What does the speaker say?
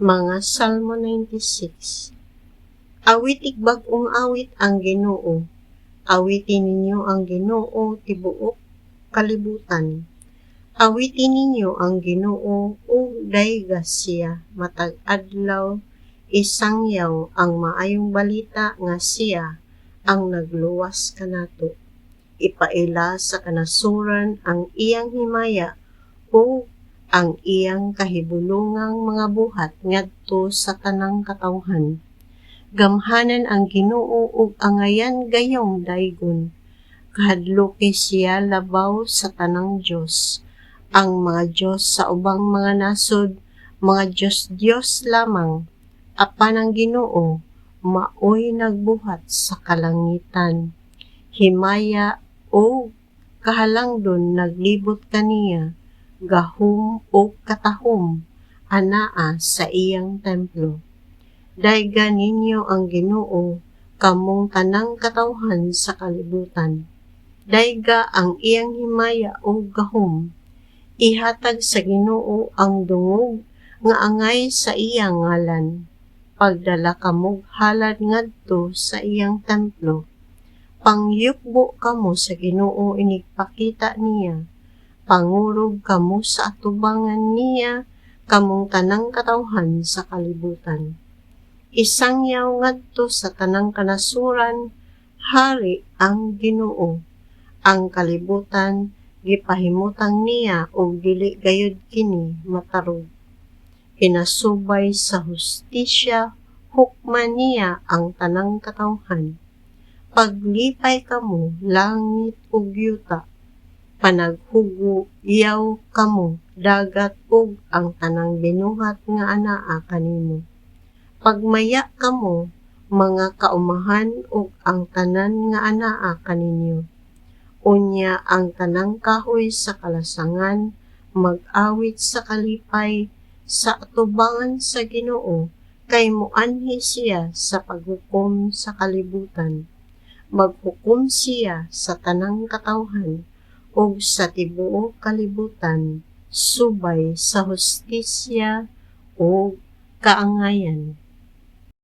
Mga Salmo 96. Awitig bag-ong awit ang Ginoo. Awitin ninyo ang Ginoo tibuok kalibutan. Awitin ninyo ang Ginoo ug dayga siya matag adlaw. Isangyaw ang maayong balita nga siya ang nagluwas kanato. Ipaila sa kanasuran ang iyang himaya o ang iyang kahibulungang mga buhat ngadto sa tanang katawhan. Gamhanan ang Ginoo ug angayan gayong daygon. Kahadluki siya labaw sa tanang Dios. Ang mga Dios sa ubang mga nasod, mga Diyos lamang. Apan ang Ginoo maoy nagbuhat sa kalangitan. Himaya o kahalangdon naglibot kaniya, gahom o katahom anaa sa iyang templo. Dayga ninyo ang Ginoo kamong tanang katawhan sa kalibutan. Dayga ang iyang himaya o gahom. Ihatag sa Ginoo ang dungog nga angay sa iyang ngalan. Pagdala kamog halad ngadto sa iyang templo. Pangyukbo kamo sa Ginoo inigpakita niya. Pangurog kamo sa atubangan niya kamong tanang katawhan sa kalibutan. Isangyaw ngadto sa tanang kanasuran, hari ang Ginoo. Ang kalibutan gipahimutang niya og dili gayud kini matarog. Inasubay sa hustisya, hukman niya ang tanang katawhan. Paglipay kamo langit ug yuta, panaghuguyaw kamo dagat ug ang tanang binuhat nga anaa kanimo. Pagmaya kamo mga kaumahan ug ang tanan nga anaa kaninyo. Unya ang tanang kahoy sa kalasangan mag-awit sa kalipay sa atubangan sa Ginoo kay moanhi siya sa paghukom sa kalibutan. Maghukom siya sa tanang katawhan ug sa tibuok kalibutan subay sa hustisya ug kaangayan.